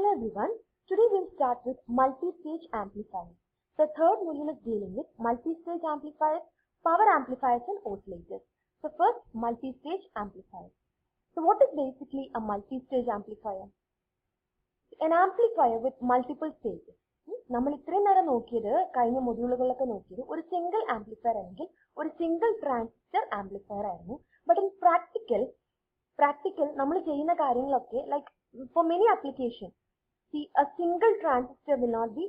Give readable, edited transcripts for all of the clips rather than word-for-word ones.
Hello everyone. Today we'll start with multi-stage amplifiers. The third module is dealing with multi-stage amplifiers, power amplifiers and oscillators. So first, multi-stage amplifiers. So what is basically a multi-stage amplifier? An amplifier with multiple stages. നമ്മൾ ഇത്രയും നേരം നോക്കിയത് കഴിഞ്ഞ മൊഡ്യൂളുകളിലൊക്കെ നോക്കിയത് ഒരു single amplifier അല്ലെങ്കിൽ ഒരു single transistor amplifier ആയിരുന്നു. ബട്ട് ഇൻ പ്രാക്ടിക്കൽ നമ്മൾ ചെയ്യുന്ന കാര്യങ്ങളൊക്കെ like for many application a single transistor will not be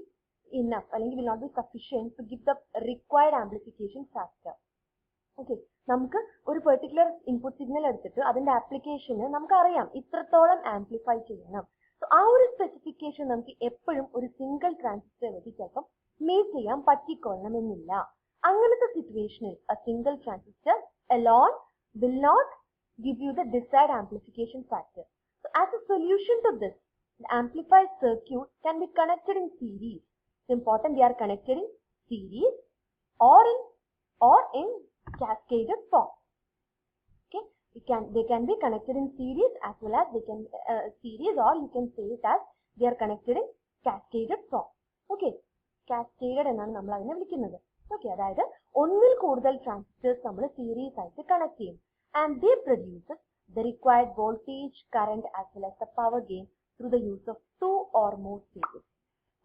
enough അല്ലെങ്കിൽ will not be sufficient to give the required amplification factor. Okay, നമുക്ക് ഒരു പെർട്ടിക്കുലർ ഇൻപുട്ട് സിഗ്നൽ എടുത്തിട്ട് അതിന്റെ ആപ്ലിക്കേഷന് നമുക്ക് അറിയാം ഇത്രത്തോളം ആംപ്ലിഫൈ ചെയ്യണം. സോ ആ ഒരു സ്പെസിഫിക്കേഷൻ നമുക്ക് എപ്പോഴും ഒരു സിംഗിൾ ട്രാൻസിസ്റ്റർ വെച്ച് ചിലപ്പം മീറ്റ് ചെയ്യാൻ പറ്റിക്കൊള്ളണമെന്നില്ല. അങ്ങനത്തെ സിറ്റുവേഷനിൽ a single transistor alone will not give you the desired amplification factor. So as a solution to this, the amplifier circuit can be connected in series. It's important they are connected in series or in cascaded form. Okay, they can be connected in series as well as they can series, or you can say it as they are connected in cascaded form. Okay, cascaded എന്നാണ് നമ്മൾ അതിനെ വിളിക്കുന്നത്. Okay, അതായത് ഒന്നിൽ കൂടുതൽ transistors നമ്മൾ series ആയിട്ട് connect ചെയ്യും and they produces the required voltage, current as well as the power gain through the use of two or more stages.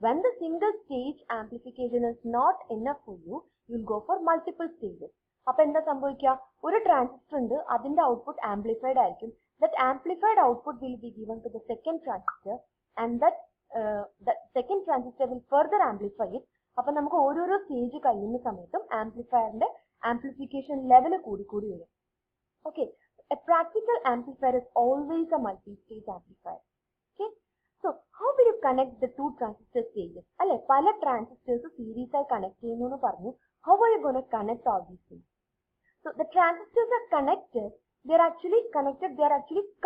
When the single stage amplification is not enough for you, you'll go for multiple stages. അപ്പോൾ എന്താ സംഭവിക്കുക? ഒരു transistor ഉണ്ട്, അതിന്റെ output amplified ആയിരിക്കും. That amplified output will be given to the second transistor and that second transistor will further amplify it. അപ്പൊ നമുക്ക് ഓരോരോ സ്റ്റേജ് കഴിയുന്ന സമയത്തും ആംപ്ലിഫയറിന്റെ ആംപ്ലിഫിക്കേഷൻ ലെവൽ കൂടി വരും. Okay, a practical amplifier is always a multi-stage amplifier. Okay, so how will you connect the two transistor stages? അല്ലെ, പല ട്രാൻസിസ്റ്റേഴ്സ് സീരീസ് ആയി കണക്ട് ചെയ്യുന്നു എന്ന് പറഞ്ഞു. How are you going to connect all these things? So the transistors are connected. They are actually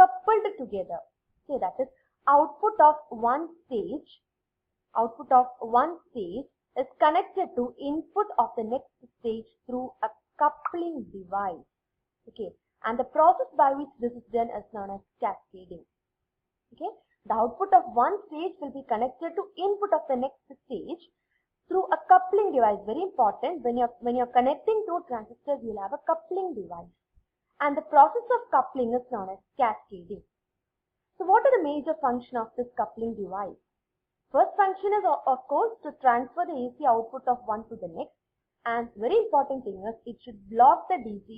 coupled together. So that is output of one stage is connected to input of the next stage through a coupling device. Okay, and the process by which this is done is known as cascading. Okay, the output of one stage will be connected to input of the next stage through a coupling device. Very important, when you're connecting two transistors, you'll have a coupling device, and the process of coupling is known as cascading. So what are the major function of this coupling device? First function is of course to transfer the AC output of one to the next, and very important thing is it should block the DC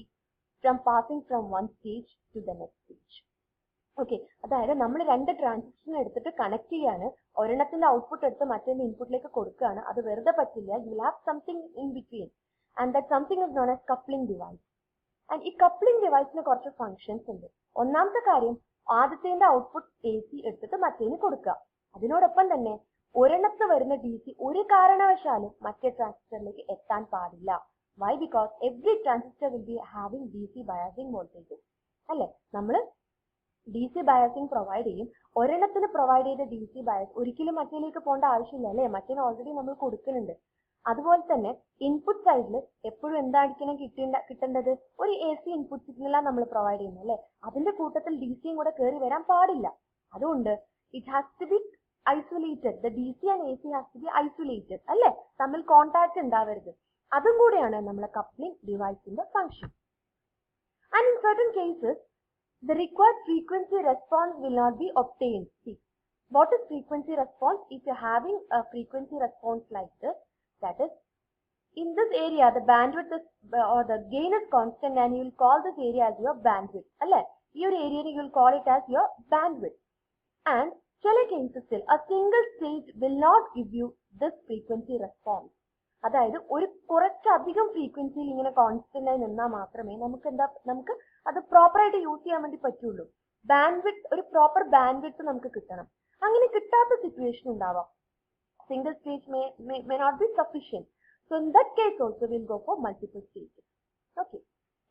from passing from one stage to the next stage. Okay, അതായത് നമ്മൾ രണ്ട് transistor എടുത്തിട്ട് connect ചെയ്യാണ്, ഒരെണ്ണത്തിന്റെ output എടുത്ത് മറ്റേ ഇൻപുട്ടിലേക്ക് കൊടുക്കുകയാണ്. അത് വെറുതെ പറ്റില്ല. You will have something in between and that something is known as coupling device. And ഈ കപ്ലിംഗ് ഡിവൈസിന് കുറച്ച് ഫങ്ഷൻസ് ഉണ്ട്. ഒന്നാമത്തെ കാര്യം, ആദ്യത്തിന്റെ ഔട്ട്പുട്ട് AC എടുത്തിട്ട് മറ്റേന് കൊടുക്കുക. അതിനോടൊപ്പം തന്നെ ഒരെണ്ണത്ത് വരുന്ന DC ഒരു കാരണവശാലും മറ്റേ ട്രാൻസിസ്റ്ററിലേക്ക് എത്താൻ പാടില്ല. Why? Because every transistor will be having DC biasing voltages. അല്ലെ, നമ്മൾ DC biasing പ്രൊവൈഡ് ചെയ്യും. ഒരെണ്ണത്തിന് പ്രൊവൈഡ് ചെയ്ത DC ബയസ് ഒരിക്കലും മറ്റേലേക്ക് പോകേണ്ട ആവശ്യമില്ല അല്ലെ, മറ്റേന് ഓൾറെഡി നമ്മൾ കൊടുക്കുന്നുണ്ട്. അതുപോലെ തന്നെ ഇൻപുട്ട് സൈഡിൽ എപ്പോഴും എന്തായിരിക്കണം കിട്ടേണ്ടത്? ഒരു AC ഇൻപുട്ട് സിഗ്നലാണ് നമ്മൾ പ്രൊവൈഡ് ചെയ്യുന്നത് അല്ലെ. അതിന്റെ കൂട്ടത്തിൽ DCയും കൂടെ കയറി വരാൻ പാടില്ല. അതുകൊണ്ട് it has to be isolated. The DC and AC has to be isolated അല്ലെ, തമ്മിൽ കോണ്ടാക്ട് ഉണ്ടാവരുത്. അതും കൂടെയാണ് നമ്മളെ കപ്ലിംഗ് ഡിവൈസിന്റെ function. And in certain cases the required frequency response will not be obtained. See, what is frequency response? If you're having a frequency response like this, that is, in this area the bandwidth is or the gain is constant, and you will call this area as your bandwidth. Alle, your area you will call it as your bandwidth. And ചില കേസസിൽ a single stage will not give you this frequency response. അതായത് ഒരു കുറച്ചധികം ഫ്രീക്വൻസിയിൽ ഇങ്ങനെ constant ആയി നിന്നാൽ മാത്രമേ നമുക്ക് അത് പ്രോപ്പറായിട്ട് യൂസ് ചെയ്യാൻ വേണ്ടി പറ്റുള്ളൂ. ബാൻഡ്വിഡ്ത്ത്, ഒരു പ്രോപ്പർ ബാൻഡ്വിഡ്ത്ത് നമുക്ക് കിട്ടണം. അങ്ങനെ കിട്ടാത്ത സിറ്റുവേഷൻ ഉണ്ടാവാം. Single stage may not be sufficient. So in that case also we'll go for multiple stages. Okay,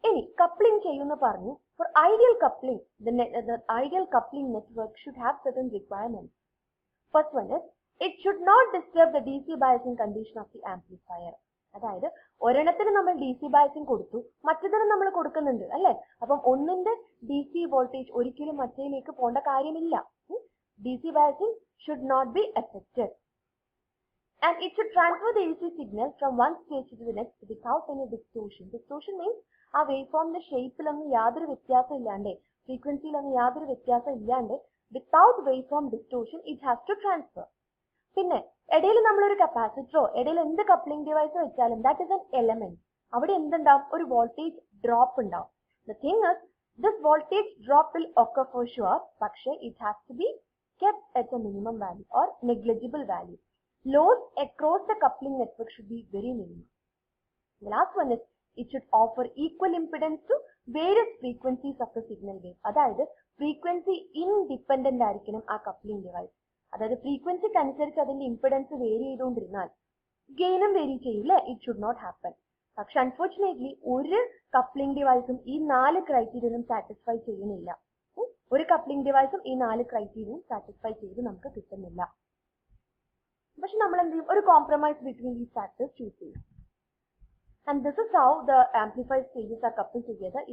ഇനി കപ്ലിംഗ് ചെയ്യുന്ന പറഞ്ഞു. For ideal coupling, the ideal coupling network should have certain requirements. First one is it should not disturb the DC biasing condition of the amplifier. അതായത് ഒരെണ്ണത്തിന് നമ്മൾ DC biasing കൊടുത്തു, മറ്റേതിന് നമ്മൾ കൊടുക്കുന്നുണ്ട് അല്ലെ. അപ്പം ഒന്നിന്റെ DC വോൾട്ടേജ് ഒരിക്കലും മറ്റേലേക്ക് പോകേണ്ട കാര്യമില്ല. DC biasing should not be affected. And it should transfer the AC signal from one stage to the next without any distortion. Distortion means ആ waveformന്റെ ഷേപ്പിലൊന്നും യാതൊരു വ്യത്യാസം ഇല്ലാണ്ട്, ഫ്രീക്വൻസിയിലൊന്നും യാതൊരു വ്യത്യാസം ഇല്ലാണ്ട്, without waveform distortion it has to transfer. പിന്നെ ഇടയിൽ നമ്മളൊരു കപ്പാസിറ്ററോ ഇടയിൽ എന്ത് കപ്ലിംഗ് ഡിവൈസ് വെച്ചാലും that is an element. അവിടെ എന്തുണ്ടാവും? ഒരു വോൾട്ടേജ് ഡ്രോപ്പ് ഉണ്ടാവും. The thing is, this voltage drop will occur for sure, പക്ഷേ it has to be kept at a minimum value or negligible value. Loads across the coupling network should be very minimum. The last one is, it should offer equal impedance to various frequencies of the signal wave. അതായത് frequency independent ആയിരിക്കണം ആ coupling device. അതായത് ഫ്രീക്വൻസിക്ക് അനുസരിച്ച് അതിന്റെ impedance vary ചെയ്തുകൊണ്ടിരുന്നാൽ ഗെയിനും vary ചെയ്യില്ലേ? It should not happen. പക്ഷെ അൺഫോർച്ചുനേറ്റ്ലി ഒരു കപ്ലിംഗ് ഡിവൈസും ഈ 4 ക്രൈറ്റീരിയനും സാറ്റിസ്ഫൈ ചെയ്യുന്നില്ല. ഒരു കപ്ലിംഗ് ഡിവൈസും ഈ 4 ക്രൈറ്റീരിയനും സാറ്റിസ്ഫൈ ചെയ്ത് നമുക്ക് കിട്ടുന്നില്ല. പക്ഷെ നമ്മൾ എന്ത് ചെയ്യും? ഒരു compromise between these factors choose ചെയ്യും. And this is how the amplified stages are coupled together.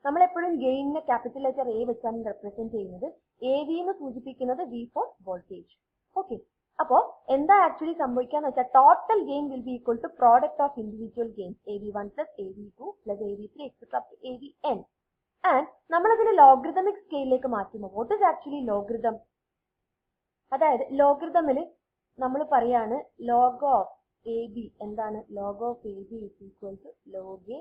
നമ്മൾ എപ്പോഴും ഗെയിനിനെ ക്യാപിറ്റൽ ലെറ്റർ എ വെച്ചാണ് റെപ്രസെന്റ് ചെയ്യുന്നത്. എ വി എന്ന് സൂചിപ്പിക്കുന്നത് വി ഫോർ വോൾട്ടേജ്. ഓക്കെ, അപ്പോ എന്താ ആക്ച്വലി സംഭവിക്കാന്ന് വെച്ചാൽ total gain will be equal to product of individual gain AV1 plus AV2 plus AV3 etcetera up to AVN. And നമ്മളതിന് logarithmic സ്കെയിലിലേക്ക് മാറ്റുമ്പോൾ വാട്ട് ഇസ് ആക്ച്വലി ലോഗരിതം? അതായത് ലോഗരിതമിൽ നമ്മൾ പറയാണ് ലോഗ് ഓഫ് എ ബി എന്താണ്? Log of a b is equal to log a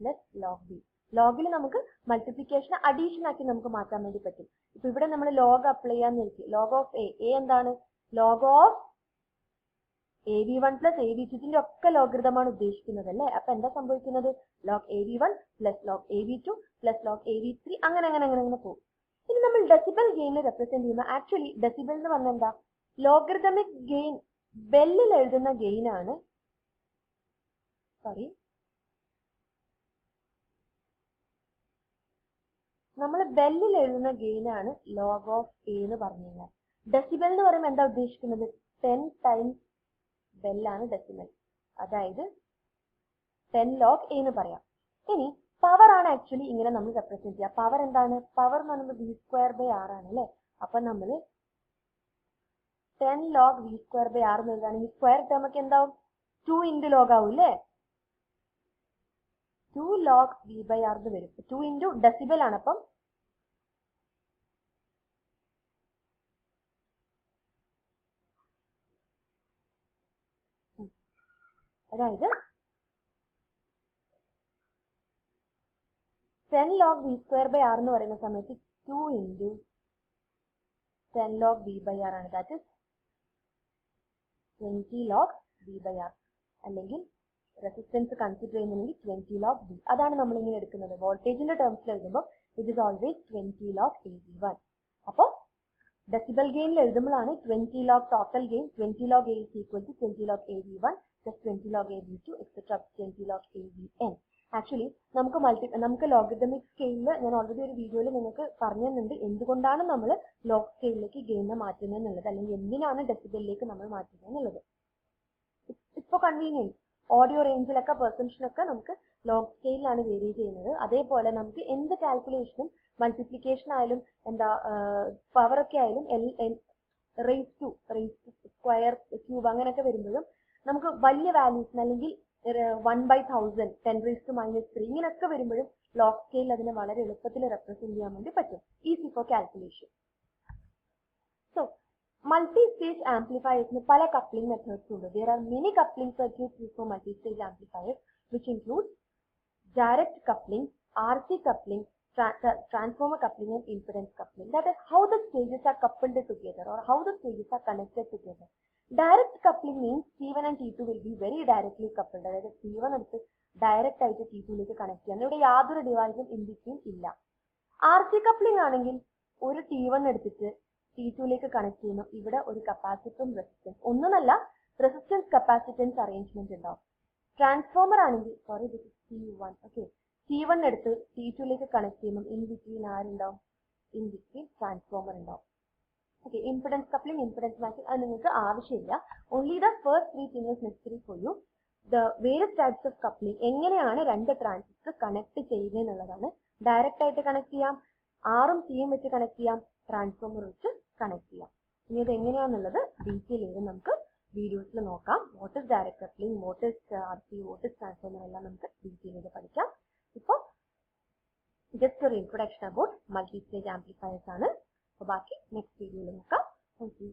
plus log b. ലോഗിൽ നമുക്ക് മൾട്ടിപ്ലിക്കേഷൻ അഡീഷൻ ആക്കി നമുക്ക് മാറ്റാൻ വേണ്ടി പറ്റും. ഇപ്പൊ ഇവിടെ നമ്മൾ ലോഗ് അപ്ലൈ ചെയ്യാന്ന് വെക്കും. ലോഗ് ഓഫ് എ എന്താണ്? Log of AV1 plus AV2 ഒക്കെ ലോഗരിതമാണ് ഉദ്ദേശിക്കുന്നത് അല്ലേ? അപ്പൊ എന്താ സംഭവിക്കുന്നത്? Log AV1 plus log AV2 plus log AV3 അങ്ങനെ പോകും. ഇനി നമ്മൾ ഡെസിബൽ ഗെയിനിൽ റെപ്രസെന്റ് ചെയ്യുമ്പോൾ ആക്ച്വലി ഡെസിബൽ എന്ന് പറഞ്ഞാൽ എന്താ? ലോഗരിതമിക് ഗെയിൻ ബെല്ലിൽ എഴുതുന്ന ഗെയിൻ ആണ്. നമ്മൾ ബെല്ലിൽ എഴുതുന്ന ഗെയിൻ ആണ് ലോഗ് ഓഫ് എ എന്ന് പറഞ്ഞു കഴിഞ്ഞാൽ. ഡെസിബൽ എന്ന് പറയുമ്പോൾ എന്താ ഉദ്ദേശിക്കുന്നത്? 10 ടൈംസ് ബെല്ലാണ് ഡെസിബൽ, അതായത് 10 ലോഗ് എ എന്ന് പറയാം. ഇനി പവർ ആണ് ആക്ച്വലി ഇങ്ങനെ നമ്മൾ റെപ്രസെന്റ് ചെയ്യുക. പവർ എന്താണ്? പവർ എന്ന് പറയുമ്പോൾ V²R ആണ് അല്ലെ? അപ്പൊ നമ്മൾ 10 ലോഗ് V²R എന്ന് എഴുതുകയാണെങ്കിൽ സ്ക്വയർ ടേം ഒക്കെ എന്താവും? 2 ഇൻറ്റു ലോഗ് ആവും അല്ലേ? 2 log V/R എന്ന് വരും. 2 ഇൻറ്റു ഡെസിബൽ ആണ്. അപ്പം അതായത് 10 log V²R എന്ന് പറയുന്ന സമയത്ത് 2 ഇൻറ്റു 10 log V/R ആണ്. That is 20 log V/R. അല്ലെങ്കിൽ റെസിസ്റ്റൻസ് കൺസിഡർ ചെയ്യുന്നുണ്ടെങ്കിൽ 20 log V. അതാണ് നമ്മൾ ഇങ്ങനെ എടുക്കുന്നത്. വോൾട്ടേജിന്റെ ടേംസിൽ എഴുതുമ്പോൾ it is always 20 log AV1. അപ്പോൾ ഡെസിബൽ ഗെയിനിൽ എഴുതുമ്പോഴാണ് 20 log total gain 20 log A is equal to 20 log AV1 plus 20 log AV2 etc. 20 log AVN. Actually നമുക്ക് ലോഗരിതമിക് സ്കെയിലിൽ ഞാൻ ഓൾറെഡി ഒരു വീഡിയോയിൽ നിങ്ങൾക്ക് പറഞ്ഞു തന്നിട്ടുണ്ട് എന്തുകൊണ്ടാണ് നമ്മൾ ലോഗ് സ്കെയിലിലേക്ക് ഗെയിനെ മാറ്റുന്നത് എന്നുള്ളത്, അല്ലെങ്കിൽ എന്തിനാണ് ഡെസിബലിലേക്ക് നമ്മൾ മാറ്റുന്നത് എന്നുള്ളത്. ഇപ്പൊ കൺവീനിയൻസ് ഓഡിയോ റേഞ്ചിലൊക്കെ പെർസെപ്ഷനൊക്കെ നമുക്ക് ലോഗ് സ്കെയിലാണ് വേരി ചെയ്യുന്നത്. അതേപോലെ നമുക്ക് എന്ത് കാൽക്കുലേഷനും മൾട്ടിപ്ലിക്കേഷൻ ആയാലും എന്താ പവർ ഒക്കെ ആയാലും റേസ് ടു സ്ക്വയർ ക്യൂബ് അങ്ങനെയൊക്കെ വരുമ്പോഴും നമുക്ക് വലിയ വാല്യൂസിന് അല്ലെങ്കിൽ 1/1000 10⁻³ ഇങ്ങനെയൊക്കെ വരുമ്പോഴും ലോഗ് സ്കെയിൽ അതിനെ വളരെ എളുപ്പത്തിൽ റെപ്രസെന്റ് ചെയ്യാൻ വേണ്ടി പറ്റും. Easy for calculation. So multi-stage amplifiers में पला coupling methods होंगे. There are many coupling circuits used for multi-stage amplifiers, which include direct coupling, RC coupling, transformer coupling, and impedance coupling. That is how the stages are coupled together or how the stages are connected together. Direct coupling means T1 and T2 will be very directly coupled. അതായത് T1 എടുത്ത് direct ആയിട്ട് T2ലേക്ക് connect ചെയ്യാൻ ഇവിടെ യാതൊരു ഡിവൈസും in between ഇല്ല. RC coupling ആണെങ്കിൽ ഒരു T1 എടുത്തിട്ട് T2ലേക്ക് കണക്ട് ചെയ്യുന്നു. ഇവിടെ ഒരു കപ്പാസിറ്ററും റെസിസ്റ്റൻസ് ഒന്നുമല്ല, റെസിസ്റ്റൻസ് കപ്പാസിറ്റൻസ് അറേഞ്ച്മെന്റ് ഉണ്ടാവും. ട്രാൻസ്ഫോമർ ആണെങ്കിൽ T1 ഓക്കെ T1 എടുത്ത് T2ലേക്ക് കണക്ട് ചെയ്യുമ്പോൾ ഇൻ ബിറ്റ്വീൻ ആരുണ്ടാവും? ഇൻ ബിറ്റ്വീൻ ട്രാൻസ്ഫോമർ ഉണ്ടാവും. Okay, impedance coupling, impedance matching അത് നിങ്ങൾക്ക് ആവശ്യമില്ല. Only the first 3 things is necessary for you. The various types of coupling എങ്ങനെയാണ് രണ്ട് ട്രാൻസിസ്റ്റർ കണക്ട് ചെയ്യുന്നത് എന്നുള്ളതാണ്. ഡയറക്റ്റ് ആയിട്ട് കണക്ട് ചെയ്യാം, ആറും സിയും വെച്ച് കണക്ട് ചെയ്യാം, ട്രാൻസ്ഫോമർ വെച്ച് കണക്ട് ചെയ്യാം. ഇനി ഇത് എങ്ങനെയാണെന്നുള്ളത് ഡീറ്റെയിൽ ചെയ്ത് നമുക്ക് വീഡിയോസിൽ നോക്കാം. What is direct coupling, what is RC, what is transformer എല്ലാം നമുക്ക് ഡീറ്റെയിൽ ചെയ്ത് പഠിക്കാം. ഇപ്പോൾ ജസ്റ്റ് ഒരു introduction about multi stage amplifiers ആണ്. അപ്പോൾ ബാക്കി നെക്സ്റ്റ് വീഡിയോയിൽ നോക്കാം. Thank you.